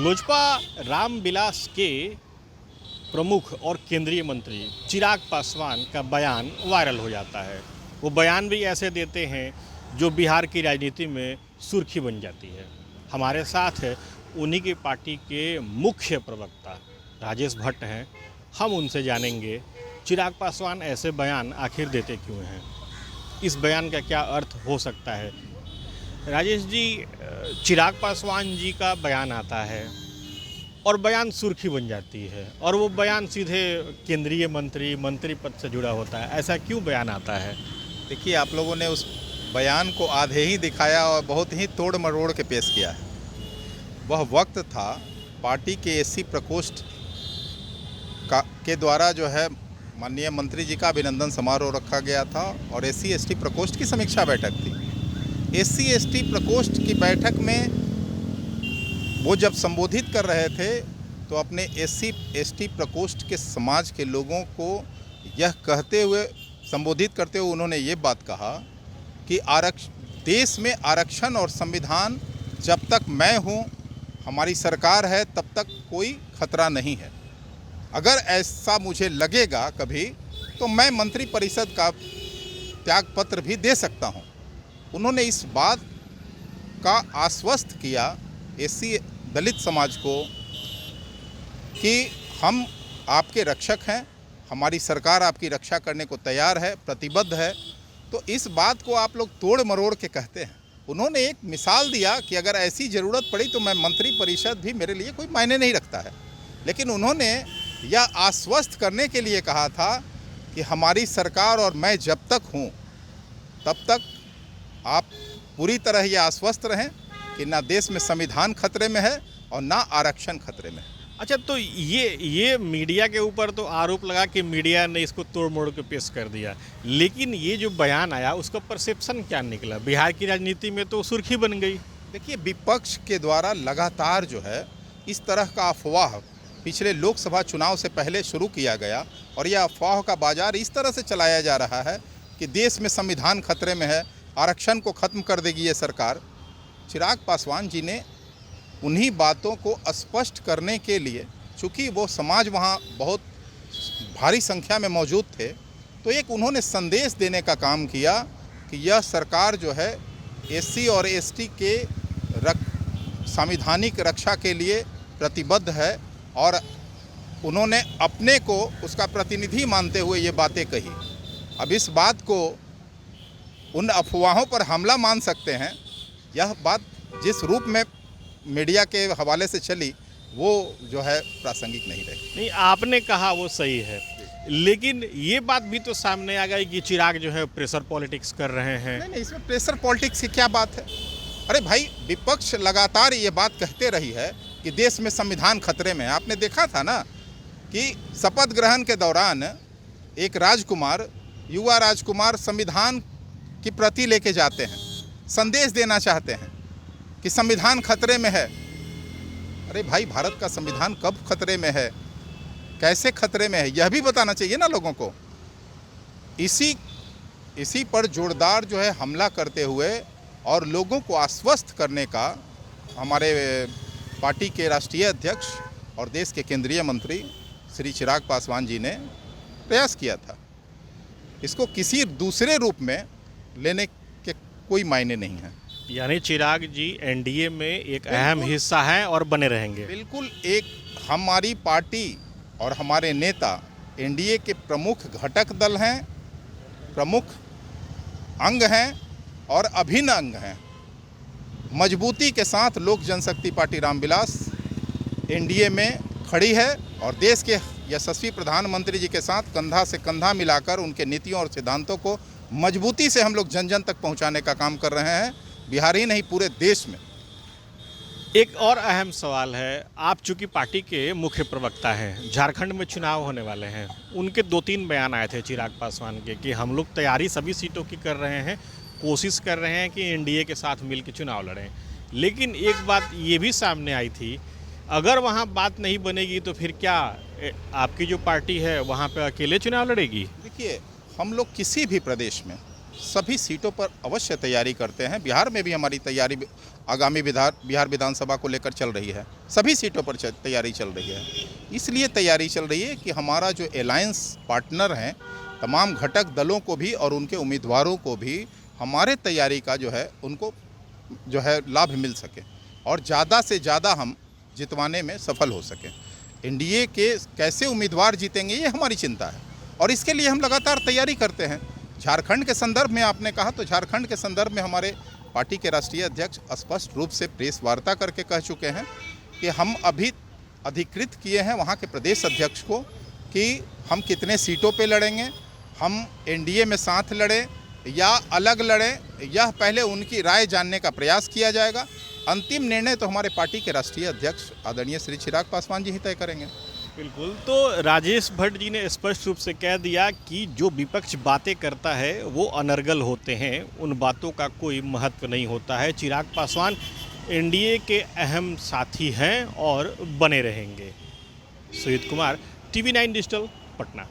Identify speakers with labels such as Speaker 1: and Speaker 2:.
Speaker 1: लोजपा रामविलास के प्रमुख और केंद्रीय मंत्री चिराग पासवान का बयान वायरल हो जाता है। वो बयान भी ऐसे देते हैं जो बिहार की राजनीति में सुर्खी बन जाती है। हमारे साथ उन्हीं की पार्टी के मुख्य प्रवक्ता राजेश भट्ट हैं। हम उनसे जानेंगे चिराग पासवान ऐसे बयान आखिर देते क्यों हैं, इस बयान का क्या अर्थ हो सकता है। राजेश जी, चिराग पासवान जी का बयान आता है और बयान सुर्खी बन जाती है और वो बयान सीधे केंद्रीय मंत्री पद से जुड़ा होता है। ऐसा क्यों बयान आता है?
Speaker 2: देखिए, आप लोगों ने उस बयान को आधे ही दिखाया और बहुत ही तोड़ मरोड़ के पेश किया है। वह वक्त था पार्टी के एससी प्रकोष्ठ के द्वारा जो है माननीय मंत्री जी का अभिनंदन समारोह रखा गया था और एससी एसटी प्रकोष्ठ की समीक्षा बैठक थी। एससी एसटी प्रकोष्ठ की बैठक में वो जब संबोधित कर रहे थे तो अपने एससी एसटी प्रकोष्ठ के समाज के लोगों को यह कहते हुए संबोधित करते हुए उन्होंने ये बात कहा कि देश में आरक्षण और संविधान जब तक मैं हूँ, हमारी सरकार है, तब तक कोई खतरा नहीं है। अगर ऐसा मुझे लगेगा कभी तो मैं मंत्रिपरिषद का त्यागपत्र भी दे सकता हूँ। उन्होंने इस बात का आश्वस्त किया एससी दलित समाज को कि हम आपके रक्षक हैं, हमारी सरकार आपकी रक्षा करने को तैयार है, प्रतिबद्ध है। तो इस बात को आप लोग तोड़ मरोड़ के कहते हैं। उन्होंने एक मिसाल दिया कि अगर ऐसी ज़रूरत पड़ी तो मैं मंत्रिपरिषद भी मेरे लिए कोई मायने नहीं रखता है। लेकिन उन्होंने यह आश्वस्त करने के लिए कहा था कि हमारी सरकार और मैं जब तक हूँ तब तक आप पूरी तरह ये आश्वस्त रहें कि ना देश में संविधान खतरे में है और ना आरक्षण खतरे में है।
Speaker 1: अच्छा, तो ये मीडिया के ऊपर तो आरोप लगा कि मीडिया ने इसको तोड़ मोड़ के पेश कर दिया, लेकिन ये जो बयान आया उसका परसेप्शन क्या निकला? बिहार की राजनीति में तो सुर्खी बन गई।
Speaker 2: देखिए, विपक्ष के द्वारा लगातार जो है इस तरह का अफवाह पिछले लोकसभा चुनाव से पहले शुरू किया गया और यह अफवाह का बाजार इस तरह से चलाया जा रहा है कि देश में संविधान खतरे में है, आरक्षण को ख़त्म कर देगी ये सरकार। चिराग पासवान जी ने उन्हीं बातों को स्पष्ट करने के लिए, चूँकि वो समाज वहाँ बहुत भारी संख्या में मौजूद थे, तो एक उन्होंने संदेश देने का काम किया कि यह सरकार जो है एससी और एसटी के संवैधानिक रक्षा के लिए प्रतिबद्ध है और उन्होंने अपने को उसका प्रतिनिधि मानते हुए ये बातें कही। अब इस बात को उन अफवाहों पर हमला मान सकते हैं। यह बात जिस रूप में मीडिया के हवाले से चली वो जो है प्रासंगिक नहीं रही।
Speaker 1: नहीं, आपने कहा वो सही है, लेकिन ये बात भी तो सामने आ गई कि चिराग जो है प्रेशर पॉलिटिक्स कर रहे हैं।
Speaker 2: नहीं, इसमें प्रेशर पॉलिटिक्स की क्या बात है? अरे भाई, विपक्ष लगातार ये बात कहते रही है कि देश में संविधान खतरे में है। आपने देखा था ना कि शपथ ग्रहण के दौरान एक राजकुमार, युवा राजकुमार संविधान की प्रति लेके जाते हैं, संदेश देना चाहते हैं कि संविधान खतरे में है। अरे भाई, भारत का संविधान कब खतरे में है, कैसे खतरे में है, यह भी बताना चाहिए ना लोगों को। इसी पर जोरदार जो है हमला करते हुए और लोगों को आश्वस्त करने का हमारे पार्टी के राष्ट्रीय अध्यक्ष और देश के केंद्रीय मंत्री श्री चिराग पासवान जी ने प्रयास किया था। इसको किसी दूसरे रूप में लेने के कोई मायने नहीं है।
Speaker 1: यानी चिराग जी एनडीए में एक अहम हिस्सा हैं और बने रहेंगे।
Speaker 2: बिल्कुल, एक हमारी पार्टी और हमारे नेता एनडीए के प्रमुख घटक दल हैं, प्रमुख अंग हैं और अभिन्न अंग हैं। मजबूती के साथ लोक जनशक्ति पार्टी रामविलास एनडीए में खड़ी है और देश के यशस्वी प्रधानमंत्री जी के साथ कंधा से कंधा मिलाकर उनके नीतियों और सिद्धांतों को मजबूती से हम लोग जन जन तक पहुंचाने का काम कर रहे हैं, बिहार ही नहीं पूरे देश में।
Speaker 1: एक और अहम सवाल है, आप चूंकि पार्टी के मुख्य प्रवक्ता हैं, झारखंड में चुनाव होने वाले हैं, उनके 2-3 बयान आए थे चिराग पासवान के कि हम लोग तैयारी सभी सीटों की कर रहे हैं, कोशिश कर रहे हैं कि एनडीए के साथ मिलकर चुनाव लड़ें। लेकिन एक बात ये भी सामने आई थी, अगर वहाँ बात नहीं बनेगी तो फिर क्या आपकी जो पार्टी है वहाँ पे अकेले चुनाव लड़ेगी?
Speaker 2: देखिए, हम लोग किसी भी प्रदेश में सभी सीटों पर अवश्य तैयारी करते हैं। बिहार में भी हमारी तैयारी आगामी बिहार विधानसभा को लेकर चल रही है, सभी सीटों पर तैयारी चल रही है। इसलिए तैयारी चल रही है कि हमारा जो अलायंस पार्टनर हैं, तमाम घटक दलों को भी और उनके उम्मीदवारों को भी हमारे तैयारी का जो है उनको जो है लाभ मिल सके और ज़्यादा से ज़्यादा हम जितवाने में सफल हो सकें। एनडीए के कैसे उम्मीदवार जीतेंगे ये हमारी चिंता है और इसके लिए हम लगातार तैयारी करते हैं। झारखंड के संदर्भ में आपने कहा तो झारखंड के संदर्भ में हमारे पार्टी के राष्ट्रीय अध्यक्ष स्पष्ट रूप से प्रेस वार्ता करके कह चुके हैं कि हम अभी अधिकृत किए हैं वहाँ के प्रदेश अध्यक्ष को कि हम कितने सीटों पे लड़ेंगे, हम एनडीए में साथ लड़ें या अलग लड़ें, यह पहले उनकी राय जानने का प्रयास किया जाएगा। अंतिम निर्णय तो हमारे पार्टी के राष्ट्रीय अध्यक्ष आदरणीय श्री चिराग पासवान जी ही तय करेंगे।
Speaker 1: बिल्कुल, तो राजेश भट्ट जी ने स्पष्ट रूप से कह दिया कि जो विपक्ष बातें करता है वो अनर्गल होते हैं, उन बातों का कोई महत्व नहीं होता है। चिराग पासवान एनडीए के अहम साथी हैं और बने रहेंगे। Sujit Kumar, TV9 digital, Patna.